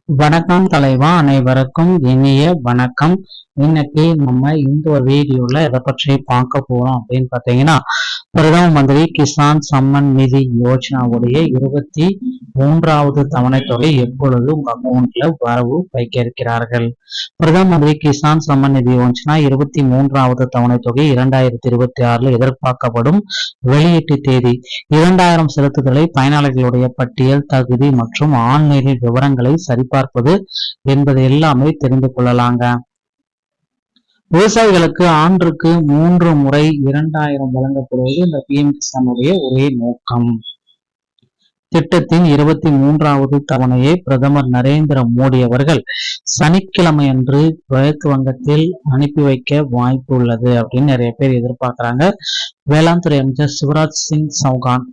வணக்கம் தலைவா, அனைவருக்கும் இனிய வணக்கம். இன்னைக்கு நம்ம இந்த ஒரு வீடியோல எதை பற்றி பார்க்க போறோம் அப்படின்னு பாத்தீங்கன்னா, பிரதம மந்திரி கிசான் சம்மன் நிதி யோஜனாவுடைய 23வது தவணை தொகை எப்பொழுது உங்க அக்கௌண்ட்ல வரவு வைக்க இருக்கிறார்கள். பிரதம மந்திரி கிசான் சம்மன் நிதி யோஜனா 23வது தவணை தொகை 2026 எதிர்பார்க்கப்படும் வெளியீட்டு தேதி 2000 செலுத்துதலை பயனாளர்களுடைய பட்டியல், தகுதி மற்றும் ஆன்லைனில் விவரங்களை சரிபார்ப்பது என்பது எல்லாமே தெரிந்து கொள்ளலாங்க. விவசாயிகளுக்கு ஆண்டுக்கு 3 முறை 2000 வழங்கப்படுவது இந்த PM கிசானுடைய ஒரே நோக்கம். திட்டத்தின் 23வது தவணையை பிரதமர் நரேந்திர மோடி அவர்கள் சனிக்கிழமை அன்று மேற்கு வங்கத்தில் அனுப்பி வைக்க வாய்ப்பு உள்ளது அப்படின்னு நிறைய பேர் எதிர்பார்க்கிறாங்க. வேளாண் துறை அமைச்சர் சிவராஜ் சிங் சௌகான்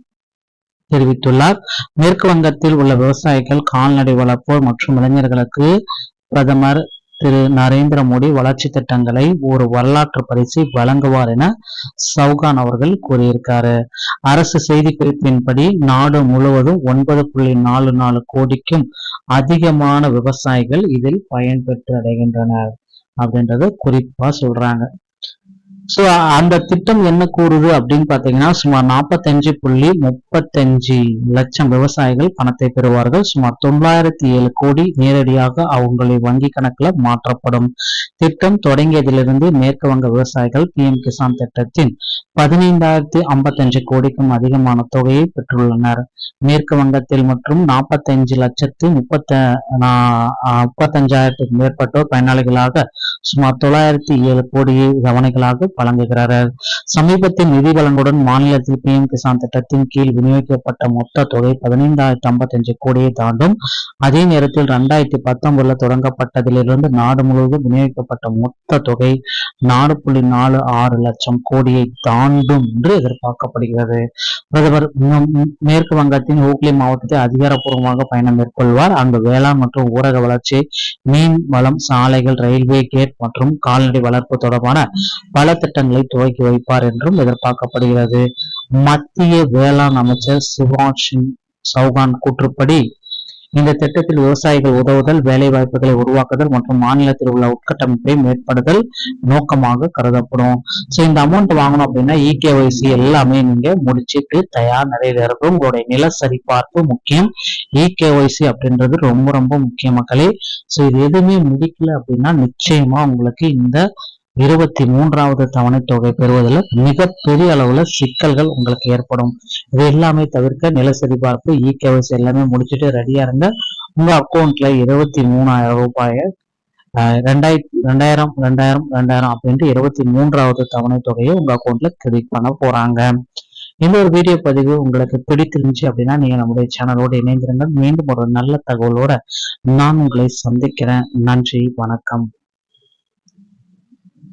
தெரிவித்துள்ளார். மேற்கு வங்கத்தில் உள்ள விவசாயிகள், கால்நடை வளர்ப்போர் மற்றும் இளைஞர்களுக்கு பிரதமர் திரு நரேந்திர மோடி வளர்ச்சி திட்டங்களை ஒரு வரலாற்று பரிசை வழங்குவார் என சௌகான் அவர்கள் கூறியிருக்காரு. அரசு செய்தி குறிப்பின்படி நாடு முழுவதும் 9.44 கோடிக்கும் அதிகமான விவசாயிகள் இதில் பயன்பெற்று அடைகின்றனர் அப்படின்றத குறிப்பா சொல்றாங்க. சோ அந்த திட்டம் என்ன கூறுது அப்படின்னு பாத்தீங்கன்னா, சுமார் 45.35 லட்சம் விவசாயிகள் பணத்தை பெறுவார்கள். சுமார் 907 கோடி நேரடியாக அவங்களுடைய வங்கி கணக்குல மாற்றப்படும். திட்டம் தொடங்கியதிலிருந்து மேற்கு வங்க விவசாயிகள் PM கிசான் திட்டத்தின் 15,055 கோடிக்கும் அதிகமான தொகையை பெற்றுள்ளனர். மேற்கு வங்கத்தில் மற்றும் 45,35,000 மேற்பட்டோர் பயனாளிகளாக சுமார் 907 கோடியை தவணைகளாக வழங்குகிறார்கள். சமீபத்தில் நிதி வழங்குடன் மாநிலத்தில் PM கிசான் திட்டத்தின் கீழ் விநியோகிக்கப்பட்ட மொத்த தொகை 15,055 கோடியை தாண்டும். அதே நேரத்தில் 2019 தொடங்கப்பட்டதிலிருந்து நாடு முழுவதும் விநியோகிக்கப்பட்ட மொத்த தொகை 4.46 லட்சம் கோடியை தாண்டும் என்று எதிர்பார்க்கப்படுகிறது. பிரதமர் மேற்கு வங்கத்தின் ஹூக்ளி மாவட்டத்தில் அதிகாரப்பூர்வமாக பயணம் மேற்கொள்வார். அங்கு வேளாண் மற்றும் ஊரக வளர்ச்சி, மீன் வளம், சாலைகள், ரயில்வே கேட் மற்றும் கால்நடை வளர்ப்பு தொடர்பான பல திட்டங்களை துவக்கி வைப்பார் என்றும் எதிர்பார்க்கப்படுகிறது. மத்திய வேளாண் அமைச்சர் சிவராஜ் சிங் சௌகான் கூற்றுப்படி, இந்த திட்டத்தில் விவசாயிகள் உதவுதல், வேலை வாய்ப்புகளை உருவாக்குதல் மற்றும் மாநிலத்தில் உள்ள உட்கட்டமைப்பை மேம்படுதல் நோக்கமாக கருதப்படும். சோ இந்த அமௌண்ட் வாங்கணும் அப்படின்னா EKYC எல்லாமே நீங்க முடிச்சிட்டு தயார் நிலையில இருக்கும். உங்களுடைய நில சரிபார்ப்பு முக்கியம். EKYC அப்படின்றது ரொம்ப ரொம்ப முக்கிய மக்களே. சோ இது எதுவுமே முடிக்கல அப்படின்னா நிச்சயமா உங்களுக்கு இந்த 23வது தவணை தொகை பெறுவதில் மிகப்பெரிய அளவுல சிக்கல்கள் உங்களுக்கு ஏற்படும். இது எல்லாமே தவிர்க்க நில சரிபார்ப்பு, EKYC எல்லாமே முடிச்சுட்டு ரெடியா இருங்க. உங்க அக்கௌண்ட்ல 23,000 ரூபாயை 2000 அப்படின்ட்டு 23வது தவணை தொகையை உங்க அக்கௌண்ட்ல கிரெடிட் பண்ண போறாங்க. இந்த ஒரு வீடியோ பதிவு உங்களுக்கு பிடித்திருந்துச்சு அப்படின்னா நீங்க நம்முடைய சேனலோடு இணைந்திருங்க. மீண்டும் ஒரு நல்ல தகவலோட நான் உங்களை சந்திக்கிறேன். நன்றி, வணக்கம்.